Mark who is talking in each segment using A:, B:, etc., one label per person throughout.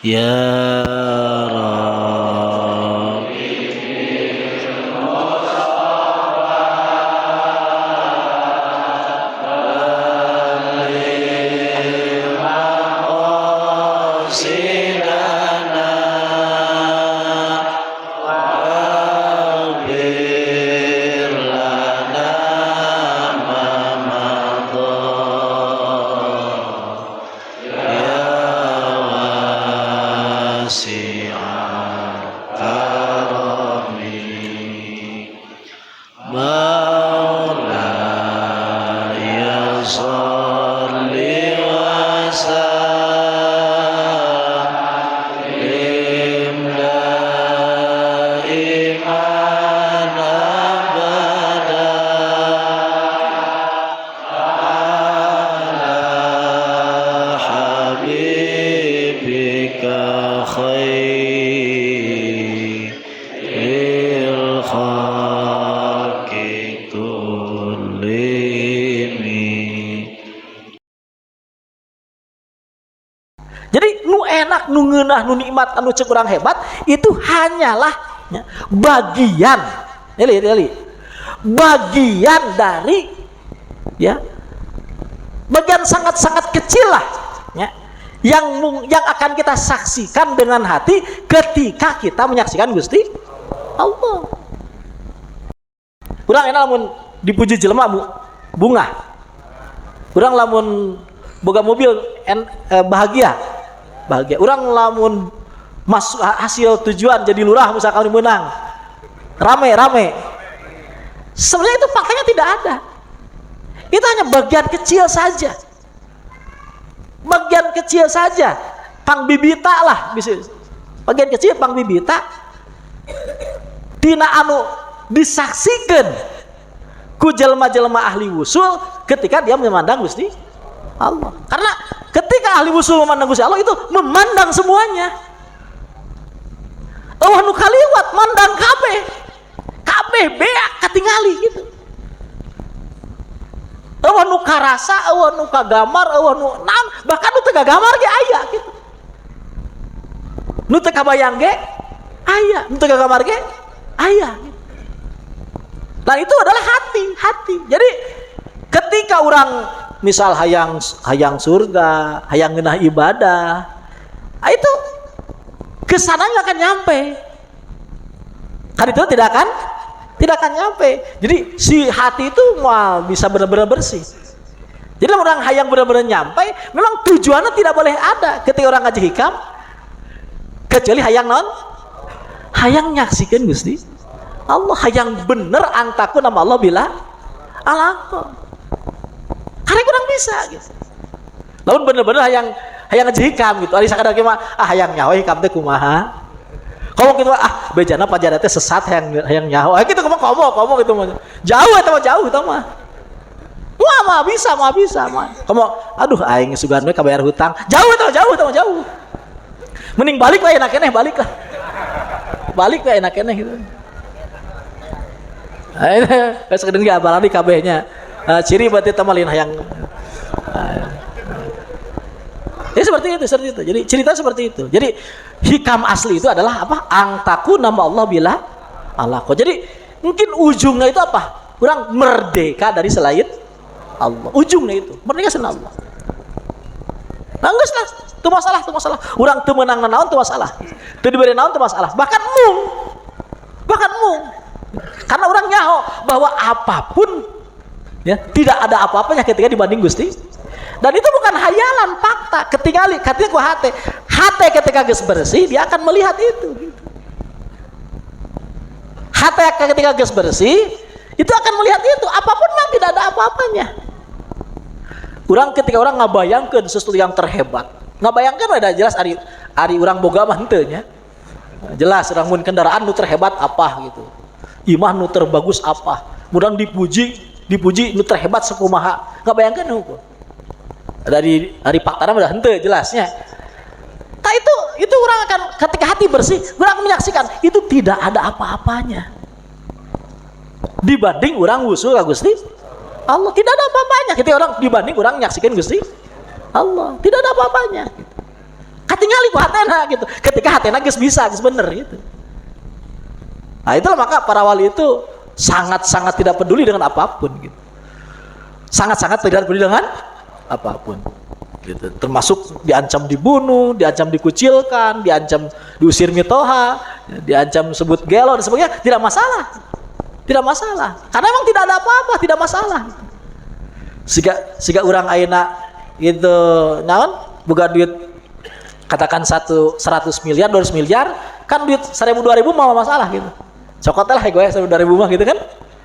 A: Ya Rabbi
B: Jadi nu enak, nu ngeunah, nu nikmat, anu ceuk urang hebat itu hanyalah ya, bagian, bagian dari ya, bagian sangat-sangat kecil lah ya, yang akan kita saksikan dengan hati ketika kita menyaksikan Gusti Allah. Urang enak lamun dipuji jelema bunga, urang lamun boga mobil bahagia. Urang lamun masuk hasil tujuan jadi lurah misalkan menang rame. Sebenarnya itu faktanya tidak ada. Itu hanya bagian kecil saja. Bagian kecil saja. Pang bibita lah bisa. Bagian kecil pang bibita. Tina anu disaksikan ku jelema-jelema ahli wusul ketika dia memandang Gusti Allah. Karena ketika ahli wusul memandang Gusti Allah itu memandang semuanya. Allah nu kaliwat mandang kabeh beak katingali gitu. Allah nu karasa, Allah nu kagamar, Allah nu naon, bahkan nu teu gagamar ge aya gitu. Nu teu kabayang ge aya, nu teu gagamar ge aya gitu. Nah itu adalah hati. Jadi ketika orang misal hayang surga, hayang ngeunah ibadah, itu kesananya akan nyampe. Kan itu tidak akan nyampe. Jadi si hati itu mau bisa benar-benar bersih. Jadi orang hayang benar-benar nyampe, memang tujuannya tidak boleh ada ketika orang ngaji hikam, kecuali hayang non, hayang nyaksikan Gusti Allah, hayang bener antaku nama Allah bila alaqo. Hari kurang bisa gitu. Lamun bener-bener hayang ngaji hikam gitu. Ari sakadar ge mah hayang nyaho hikam teh kumaha? Komo kitu bejana pajana teh sesat hayang nyaho. Kitu komo gitu mah. Jauh eta mah. Mah bisa mah. Komo aduh aing sugan we kabayar hutang. Jauh. Mending balik we enak keneh balik lah. Balik we enak keneh gitu. Ayo sekedeng ge abalani kabehnya. Ciri berarti tamalin hayang. Ya seperti itu. Jadi cerita seperti itu. Jadi hikam asli itu adalah apa? Angtaku nama Allah bila alaqo. Jadi mungkin ujungnya itu apa? Kurang merdeka dari selain Allah. Ujungnya itu merdeka selain Allah. Nah geus lah, itu masalah. Urang teu meunang naon teu masalah. Teu diberi naon teu masalah. Bahkan mung. Karena orang nyaho bahwa apapun ya, tidak ada apa-apanya ketika dibanding Gusti. Dan itu bukan hayalan, fakta. Ketika ku hati ketika geus bersih dia akan melihat itu gitu. Hati ketika geus bersih itu akan melihat itu, apapun memang tidak ada apa-apanya. Ketika orang ngabayangkeun sesuatu yang terhebat, ngabayangkeun udah jelas ari urang boga mah henteu nya. Jelas urang mun kendaraan nu terhebat apa gitu. Imah nu terbagus apa, mudah dipuji nu terhebat sakumaha, nggak bayangkan hukum dari fakta udah henteu jelasnya. Nah itu orang akan ketika hati bersih, orang akan menyaksikan itu tidak ada apa-apanya dibanding orang wusul ka Gusti Allah, tidak ada apa-apanya. Ketika orang dibanding orang menyaksikan Gusti Allah, tidak ada apa-apanya. tinggali ku hatena gitu. Ketika hatena geus bisa, geus bener gitu. Nah, itulah maka para wali itu sangat-sangat tidak peduli dengan apapun gitu. Sangat-sangat tidak peduli dengan apapun. Gitu. Termasuk diancam dibunuh, diancam dikucilkan, diancam diusir mitoha, diancam sebut gelo dan sebagainya, tidak masalah. Tidak masalah. Karena memang tidak ada apa-apa, tidak masalah. Siga orang ayeuna gitu naon boga duit katakan 100 miliar 200 miliar kan duit 1000 2000 mau masalah gitu. Cokot lah gue 1000 2000 mah gitu kan.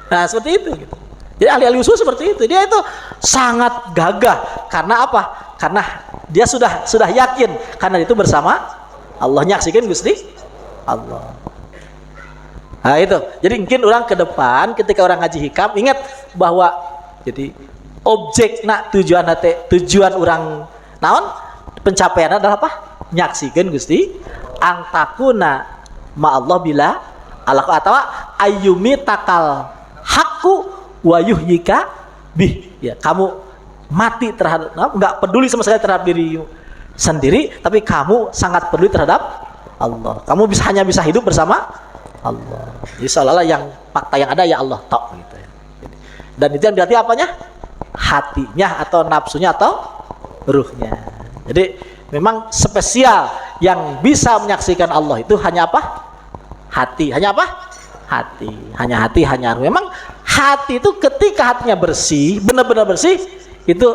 B: Nah, seperti itu gitu. Jadi ahli-ahli usul seperti itu. Dia itu sangat gagah karena apa? Karena dia sudah yakin karena itu bersama Allah, nyaksikan Gusti Allah. Nah, itu. Jadi mungkin orang ke depan ketika orang ngaji hikam ingat bahwa jadi objek tujuan orang naon pencapaian adalah apa? Nyaksikan Gusti antakuna ma Allah bila Allah atau ayyumi takal hakku wa yuhyika bih, ya kamu mati terhadap enggak peduli sama sekali terhadap diri sendiri, tapi kamu sangat peduli terhadap Allah. Kamu hanya bisa hidup bersama Allah. Jadi seolah-olah yang fakta yang ada ya Allah tok gitu ya. Dan itu yang berarti apanya? Hatinya atau nafsunya atau ruhnya. Jadi memang spesial yang bisa menyaksikan Allah itu hanya apa? Hati. Hanya apa? Hati. Hanya hati, hanya ruh. Memang hati itu ketika hatinya bersih, benar-benar bersih, itu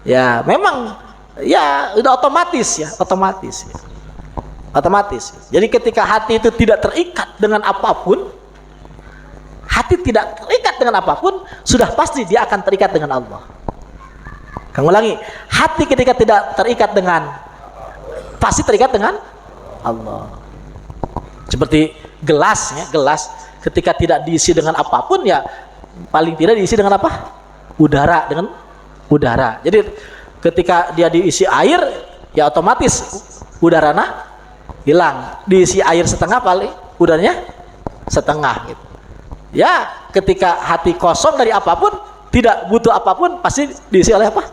B: ya memang ya udah otomatis ya, otomatis. Ya. Otomatis. Jadi ketika hati itu tidak terikat dengan apapun, hati tidak terikat dengan apapun, sudah pasti dia akan terikat dengan Allah. Kang ulangi, hati ketika tidak terikat dengan, pasti terikat dengan Allah. Seperti gelas ya, gelas ketika tidak diisi dengan apapun ya paling tidak diisi dengan apa? Udara, dengan udara. Jadi ketika dia diisi air ya otomatis udaranya hilang. Diisi air setengah paling udaranya setengah gitu. Ya ketika hati kosong dari apapun, tidak butuh apapun, pasti diisi oleh apa?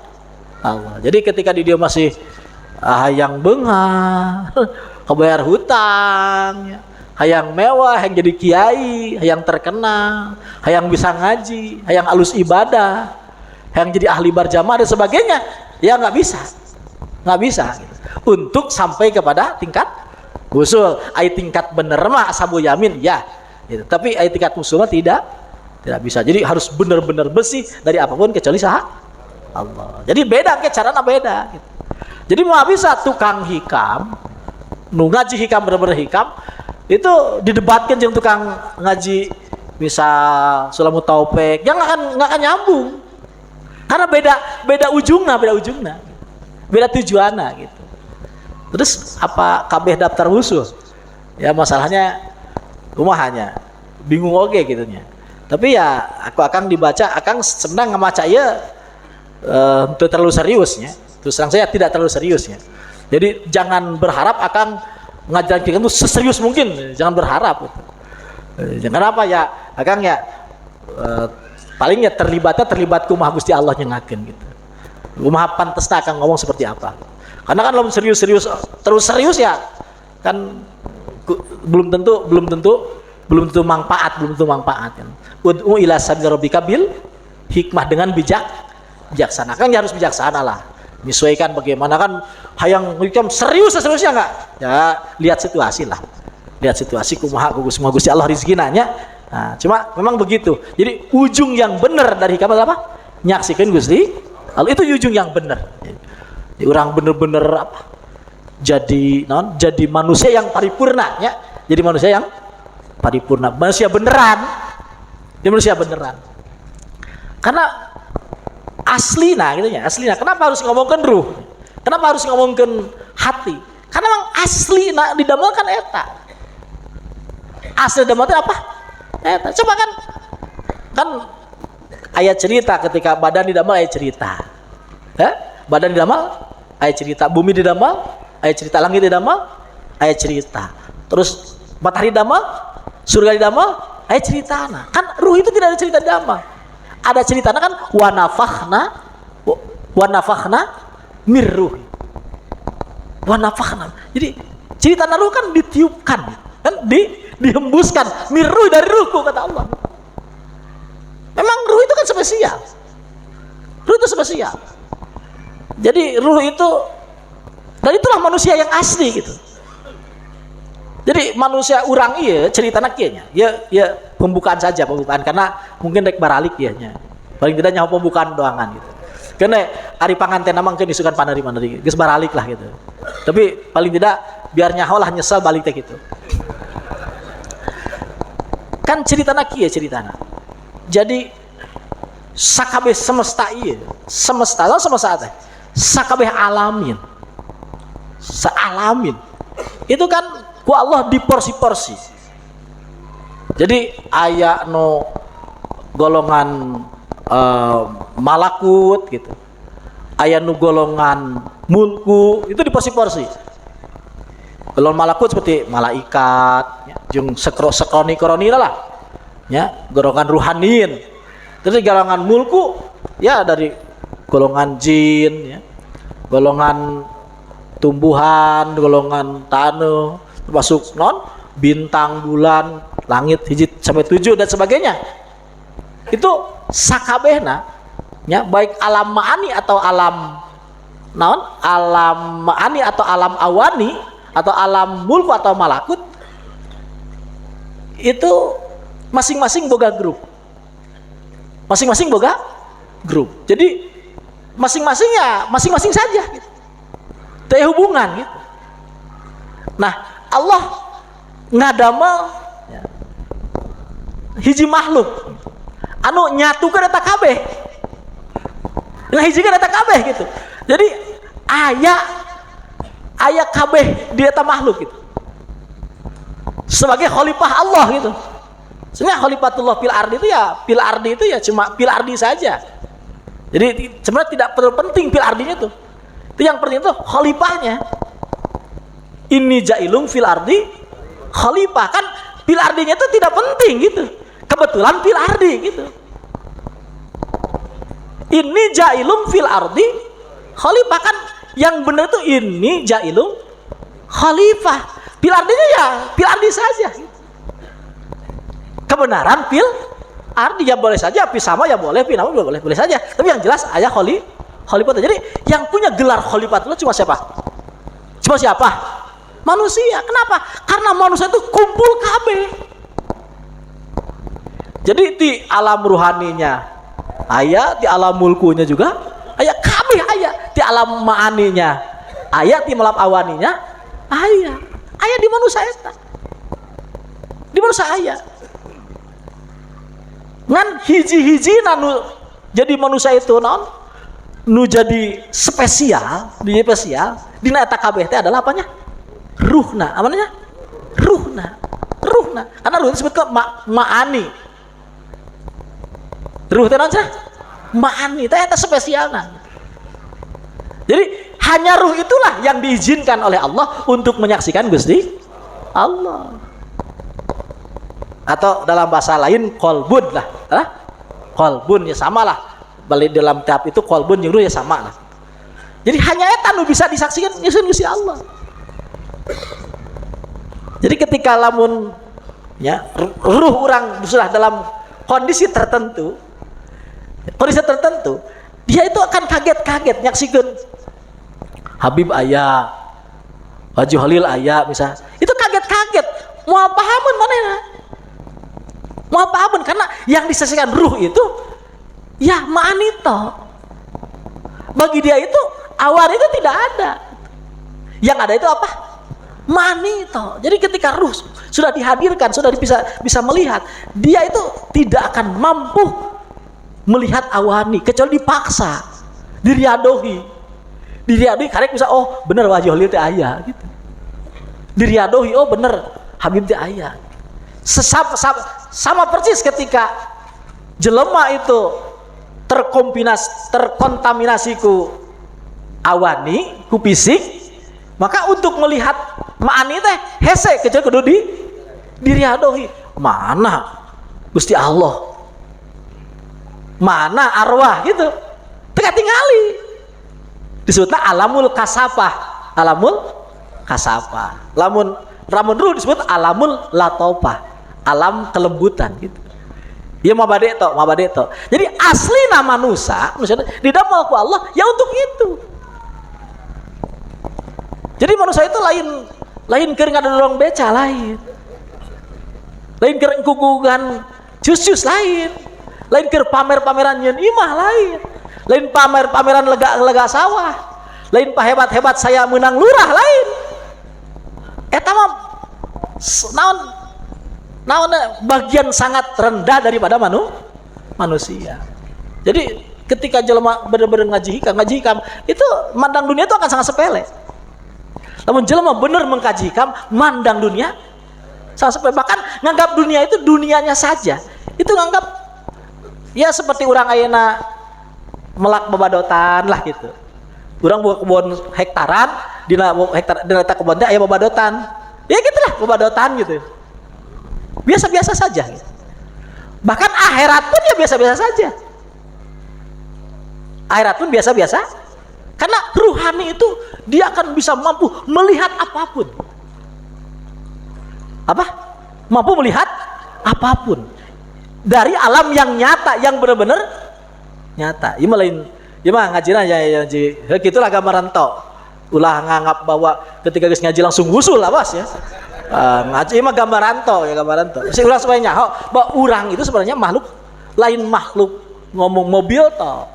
B: Allah. Jadi ketika dia masih hayang bengar, kebayar hutang, ya, hayang mewah, hayang jadi kiai, hayang terkenal, hayang bisa ngaji, hayang alus ibadah, hayang jadi ahli berjamaah dan sebagainya, ya nggak bisa gitu. Untuk sampai kepada tingkat usul, tingkat bener mah ashabu yamin ya gitu. Tapi tingkat usul mah tidak bisa. Jadi harus benar-benar bersih dari apapun kecuali Allah. Jadi beda ke caranya beda gitu. Jadi mau bisa tukang hikam nu ngaji hikam bener-bener hikam itu didebatkan dengan tukang ngaji misal Sulamut Taufik yang nggak akan nyambung karena beda ujungnya beda tujuannya gitu. Terus apa kabeh daftar khusus ya masalahnya rumahnya bingung oke gitunya. Tapi ya aku akan dibaca akan senang ngemaca ya terlalu seriusnya. Terus terang saya tidak terlalu seriusnya. Jadi jangan berharap akan ngajaran kita itu seserius mungkin, jangan berharap gitu. Jangan apa ya akan ya palingnya terlibat kumaha Gusti Allah nyengakeun gitu. Kumaha pantesna akan ngomong seperti apa. Karena kan belum serius terus serius ya kan belum tentu manfaat kan. Ud'u ila sabili rabbika bil hikmah dengan bijaksana. Kan ya harus bijaksana lah. Menyesuaikan bagaimana kan hayang hikam seriusnya enggak? Ya lihat situasi lah. Lihat situasi kumaha Gusti Allah rezeki nanya. Nah, cuma memang begitu. Jadi ujung yang benar dari hikam adalah apa? Nyaksikan Gusti Allah itu ujung yang benar. Jadi, orang bener-bener apa? Jadi manusia yang paripurna ya. Jadi manusia yang paripurna, manusia beneran. Dia manusia beneran. Karena aslina gitu ya, aslina. Kenapa harus ngomongkan ruh? Kenapa harus ngomongkan hati? Karena memang aslina didamelkan eta. Asli damelkan apa? Eta. Coba kan ayat cerita ketika badan didamel ayat cerita. Badan didamel ayat cerita, bumi didamel ayat cerita, langit didamel ayat cerita. Terus matahari didamel, surga didamel ayat cerita. Kan ruh itu tidak ada cerita didamel. Ada ceritanya kan wa nafakhna mirruh. Wa nafakhna. Jadi cerita ruh kan ditiupkan, kan dihembuskan min ruh, dari ruhku, kata Allah. Memang ruh itu kan spesial. Ruh itu spesial. Jadi ruh itu, dan itulah manusia yang asli gitu. Jadi manusia orang iya cerita nakianya, ya pembukaan saja, pembukaan, karena mungkin rek baralik ya nya. Paling tidak nyawa pembukaan doangan gitu. Karena hari panganten namang kan disukan panari-panari, geus baralik lah gitu. Tapi paling tidak biar nyaho lah nyesal balik teh gitu. Kan cerita nakia ceritana. Jadi sakabeh semesta iya, semesta teh. Sakabeh alamin. Sealamin. Itu kan ku Allah diporsi-porsi. Jadi aya no golongan malakut gitu, aya nu golongan mulku, itu diporsi-porsi. Golongan malakut seperti malaikat ya, jeung sekroni lah ya, golongan ruhaniin. Terus golongan mulku ya dari golongan jin ya, golongan tumbuhan, golongan tanah, termasuk bintang, bulan, langit 1 sampai 7 dan sebagainya. Itu sakabehna ya, baik alam ma'ani atau alam alam ma'ani atau alam awani atau alam mulku atau malakut, itu masing-masing boga grup. Masing-masing boga grup. Jadi masing-masing saja gitu. Teh hubungan gitu. Nah, Allah ngadamel ya, hiji makhluk anu nyatukeun eta kabeh. Nah hiji kan eta kabeh gitu. Jadi aya kabeh di eta makhluk gitu. Sebagai khalifah Allah gitu. Sebenarnya khalifatullah fil ardi itu ya cuma fil ardi saja. Jadi sebenarnya tidak perlu penting fil ardinya tuh. Itu yang penting itu khalifahnya. Ini jailung fil ardi khalifah, kan fil ardinya itu tidak penting gitu. Kebetulan fil ardi gitu. Ini jailung fil ardi khalifah, kan yang benar itu ini jailung khalifah. Fil ardinya ya fil ardi saja. Kebenaran fil ardi ya boleh saja, pi sama ya boleh, pi nama boleh saja. Tapi yang jelas ayah khalifah. Jadi yang punya gelar khalifah itu cuma siapa? Cuma siapa? Manusia. Kenapa? Karena manusia itu kumpul kabeh. Jadi di alam ruhaninya aya, di alam mulkunya juga aya, kabeh aya. Di alam ma'aninya aya, di alam awaninya aya. Aya di manusia eta. Di manusia aya. Ngan hiji-hiji nanu jadi manusia itu nu jadi spesial, dina eta kabeh teh adalah apanya? Ruhna. Apa namanya? Ruhna. Karena ruh disebut ke ma'ani. Ruh teh naon? Ma'ani teh eta spesialna. Jadi hanya ruh itulah yang diizinkan oleh Allah untuk menyaksikan Gusti Allah. Atau dalam bahasa lain qalbun lah. Qalbun ya sama lah. Balik dalam tahap itu qalbun jeung ruh ya sama lah. Jadi hanya eta nu bisa disaksikan Gusti Allah. Jadi ketika lamun ya ruh orang sudah dalam kondisi tertentu, dia itu akan kaget-kaget nyaksikeun Habib aya, Haji Halil aya misal. Itu kaget-kaget, moal pahamun manehna. Moal pahamun karena yang disaksikan ruh itu ya ma'anito. Bagi dia itu awan itu tidak ada. Yang ada itu apa? Manito. Jadi ketika ruh sudah dihadirkan, sudah bisa melihat, dia itu tidak akan mampu melihat awani kecuali dipaksa, diriadohi karek bisa, oh bener wajah Halil teh aya gitu. Diriadohi, oh bener Habib teh aya. Sama persis ketika jelema itu terkontaminasi ku awani, ku fisik, maka untuk melihat ma'ani teh hese kecuali kudu diriadohi. Mana Gusti Allah, mana arwah gitu, teka tingali disebutnya alamul kasafah. Alamul kasapa. Lamun ruh disebut alamul latopah, alam kelembutan gitu. Ya mabade to. Jadi asli nama manusia didamel ku Allah ya untuk itu. Jadi manusia itu lain keur ngadorong beca lain keur kugugan jus lain keur pamer-pameran nyeun imah lain pamer-pameran lega sawah, lain pahebat-hebat saya menang lurah lain. Eta mah naon bagian sangat rendah daripada manusia. Jadi ketika jelema bener-bener ngaji hikam itu mandang dunia itu akan sangat sepele. Namun jelema bener mengkaji hikam mandang dunia sangat sepele, bahkan nganggap dunia itu dunianya saja. Itu nganggap ya seperti orang ayeuna melak babadotan lah gitu. Urang buka kebun hektaran, dina kebun teh aya babadotan. Ya gitulah babadotan gitu. Biasa-biasa saja. Bahkan akhirat pun ya biasa-biasa saja. Akhirat pun biasa-biasa. Karena ruhani itu dia akan bisa mampu melihat apapun. Apa? Mampu melihat apapun. Dari alam yang nyata, yang benar-benar nyata. Ieu mah ngajina ya gitulah gambaran tok. Ulah nganggap bahwa ketika geus ngaji langsung wusul lah bos ya. Ngaji mah gambaran tok. Si urang supaya nyaho bahwa urang itu sebenarnya makhluk lain makhluk ngomong mobil tok.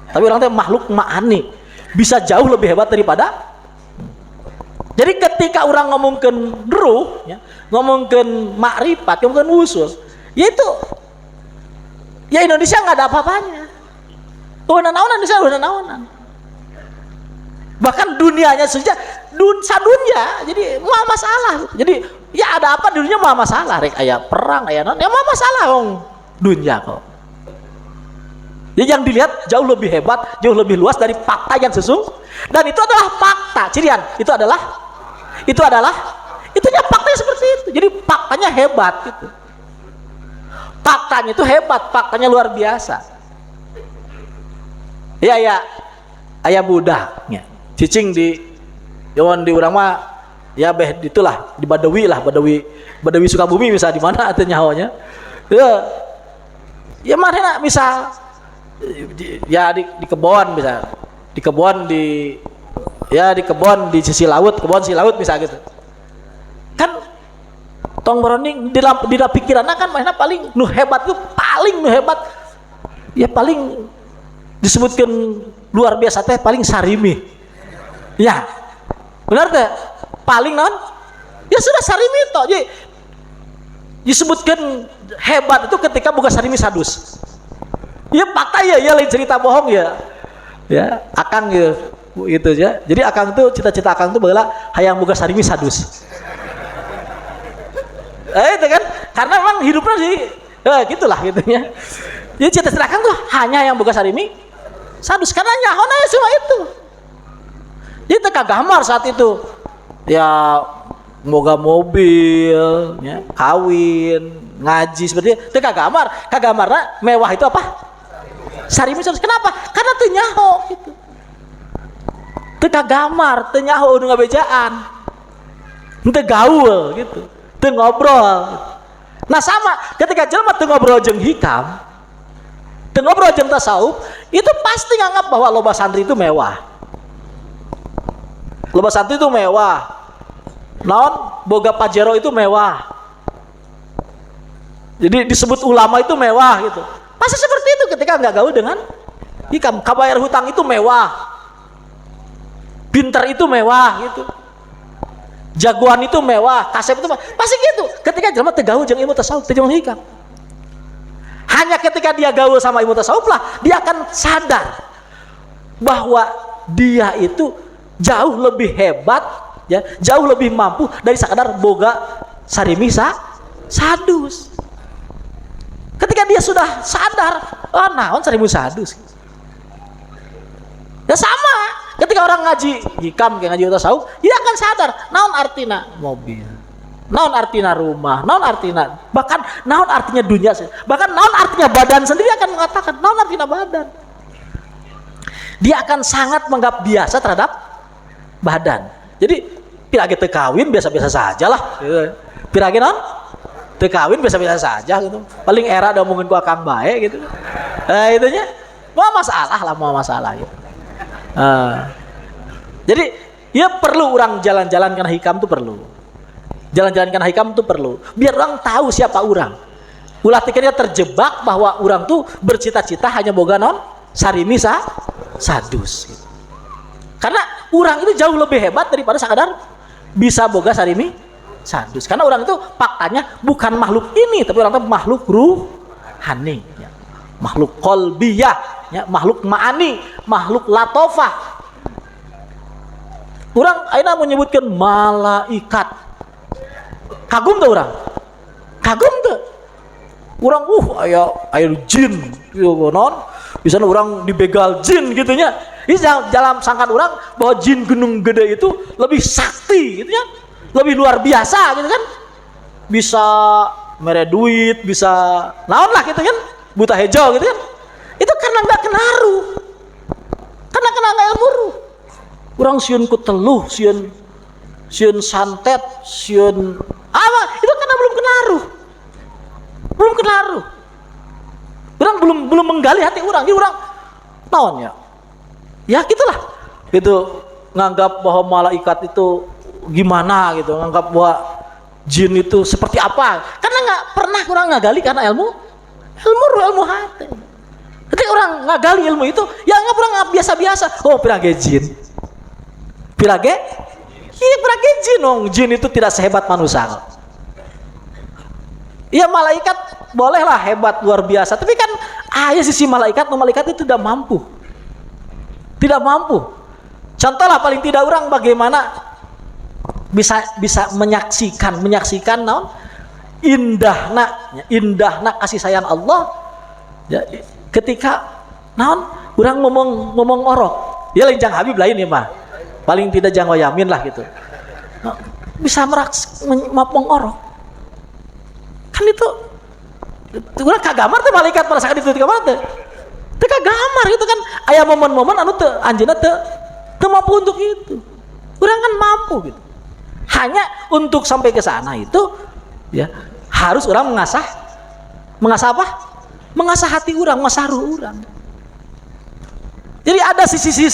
B: Tapi orang teh makhluk ma'ani. Bisa jauh lebih hebat daripada. Jadi ketika orang ngomongkeun ruh ya, ngomongkeun makrifat, ngomongkeun usul, yaitu ya Indonesia nggak ada apa-apanya. Naonan Indonesia udah naonan. Bahkan dunianya saja sadunya jadi mau masalah. Jadi ya ada apa di dunia mau masalah, rek aya perang aya naon, ya mau masalah wong dunia kok. Jadi yang dilihat jauh lebih hebat, jauh lebih luas dari fakta yang dan itu adalah fakta. Cirian, itunya faktanya seperti itu. Jadi faktanya hebat gitu. Faktanya itu hebat, faktanya luar biasa. Ya, aya budaknya. Cicing di urang mah ya beh itulah di Badawi Sukabumi misal di mana atuh nyawanya. Ya mana misal ya di kebon bisa di kebon di sisi laut, kebon sisi laut bisa gitu kan. Tong browning di pikiran kan mainnya paling nu hebat ya paling disebutkan luar biasa teh paling sarimi ya benar teh paling non ya sudah sarimi toh. Jadi disebutkan hebat itu ketika buka sarimi sadus. Ya fakta ya lain cerita bohong ya akang gitu ya. Jadi akang tuh cita-cita akang tuh baheula hayang boga sarimi sadus. Itu kan karena memang hidupnya sih gitulah gitunya. Jadi cita-cita akang tuh hanya yang boga sarimi sadus karena nyahona ya cuma itu. Jadi teka gambar saat itu ya boga mobil ya, kawin, ngaji seperti itu. Teka kagambarna mewah itu apa? Sarimi sadus. Kenapa? Karena teu nyaho gitu. Teu kagamar, teu nyaho nu ngabejaan. Teu gaul gitu. Teu ngobrol. Nah sama ketika jelema teu ngobrol jeung hikam, teu ngobrol jeung tasawuf, itu pasti nganggap bahwa loba santri itu mewah. Loba santri itu mewah. Naon? Boga pajero itu mewah. Jadi disebut ulama itu mewah gitu. Pasti seperti itu ketika nggak gaul dengan hikam. Kabayar hutang itu mewah, pinter itu mewah gitu, jagoan itu mewah, kasep itu mewah. Pasti gitu ketika jelema teu gaul jeung ilmu tasawuf, teu jeung hikam. Hanya ketika dia gaul sama ilmu tasawuf lah dia akan sadar bahwa dia itu jauh lebih hebat ya, jauh lebih mampu dari sekadar boga sarimi sadus. Ketika dia sudah sadar, naon sarimi sadus. Ya sama, ketika orang ngaji hikam kayak ngaji tasawuf, dia akan sadar naon artina mobil, naon artina rumah, naon artina bahkan naon artinya dunia, bahkan naon artinya badan sendiri akan mengatakan naon artinya badan. Dia akan sangat menganggap biasa terhadap badan. Jadi pirage teu kawin biasa-biasa saja lah gitu. Pirage non teu kawin biasa-biasa saja gitu. Paling era udah ngomongin ku akang bae gitu. Itunya mau masalah gitu. Jadi ya perlu orang jalan-jalan karena hikam tuh perlu. Jalan-jalan karena hikam tuh perlu. Biar orang tahu siapa orang. Ulah tiketnya terjebak bahwa orang tuh bercita-cita hanya boga non sarimi sadus. Gitu. Karena orang itu jauh lebih hebat daripada sekadar bisa boga sarimi sadus. Karena orang itu faktanya bukan makhluk ini, tapi orang itu makhluk ruhani, ya. Makhluk kolbiyah, ya. Makhluk ma'ani, makhluk latofah. Orang aina menyebutkan malaikat. Kagum tuh orang. Kagum tuh. Orang aya jin gitu non. Biasanya orang dibegal jin gitu nya. Ini dalam sangkaan orang bahwa jin gunung gede itu lebih sakti gitu ya. Lebih luar biasa gitu kan. Bisa mere duit, bisa naon lah gitu kan. Buta hijau gitu kan. Itu karena enggak kenaruh. Karena enggak ilmu ruh. Urang sieun ku teluh, sieun santet, sieun apa? Itu karena belum kenaruh. Belum kenaruh. Urang belum menggali hati urang. Jadi urang naon ya? Ya gitulah. Gitu nganggap bahwa malaikat itu gimana gitu, nganggap bahwa jin itu seperti apa. Karena enggak pernah urang ngagali karena ilmu hati. Ketika orang ngagali ilmu itu, ya enggak pernah biasa-biasa. Oh, pirage jin. Pirage? Iya, pirage jin dong. Jin itu tidak sehebat manusia. Iya, malaikat bolehlah hebat luar biasa, tapi kan sisi malaikat itu tidak mampu. Tidak mampu. Contohlah paling tidak orang bagaimana bisa menyaksikan naon? Indahna kasih sayang Allah. Ya, ketika naon? Orang ngomong orok. Ya lain jang Habib lain ya mah. Paling tidak jang wayamin lah gitu. Nah, bisa mapong orok. Kan itu urang kagamar teh malaikat merasakan itu kagamar teh. Teu kagamar itu kan aya momen-momen anu teu anjeunna teu mampu untuk itu. Urang kan mampu gitu. Hanya untuk sampai ke sana itu ya harus orang mengasah apa? Mengasah hati orang, mengasah ruh orang. Jadi ada sisi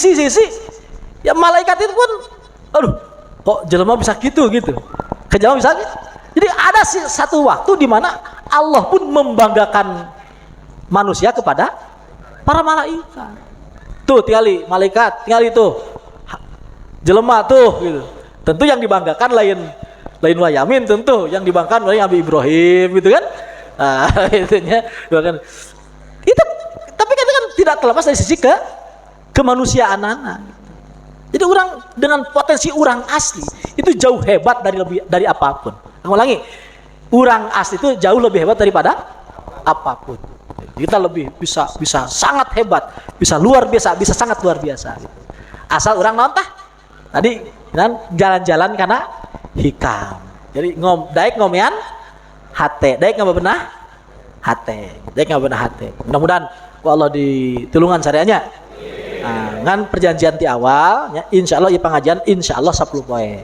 B: ya malaikat itu pun aduh kok jelema bisa gitu ke jelema bisa gitu. Jadi ada satu waktu di mana Allah pun membanggakan manusia kepada para malaikat. Tuh tingali malaikat, tingali tuh jelema tuh gitu. Tentu yang dibanggakan lain wayamin, tentu yang dibanggakan oleh Nabi Ibrahim gitu kan. Nah, itunya bahkan itu, tapi kan tidak terlepas dari sisi kemanusiaan anak. Jadi orang dengan potensi orang asli itu jauh hebat dari apapun. Ulangi, orang asli itu jauh lebih hebat daripada apapun. Kita lebih bisa sangat hebat, bisa luar biasa, bisa sangat luar biasa. Asal orang nonton tadi kan jalan-jalan karena hikam. Jadi daek ngomean hate, daek ngabebenah hate, daek ngabebenah hate. Mudah-mudahan Allah ditulungan syariahnya. Nah, kan perjanjian di awal ya, insyaallah ieu pengajian insyaallah 10 poe.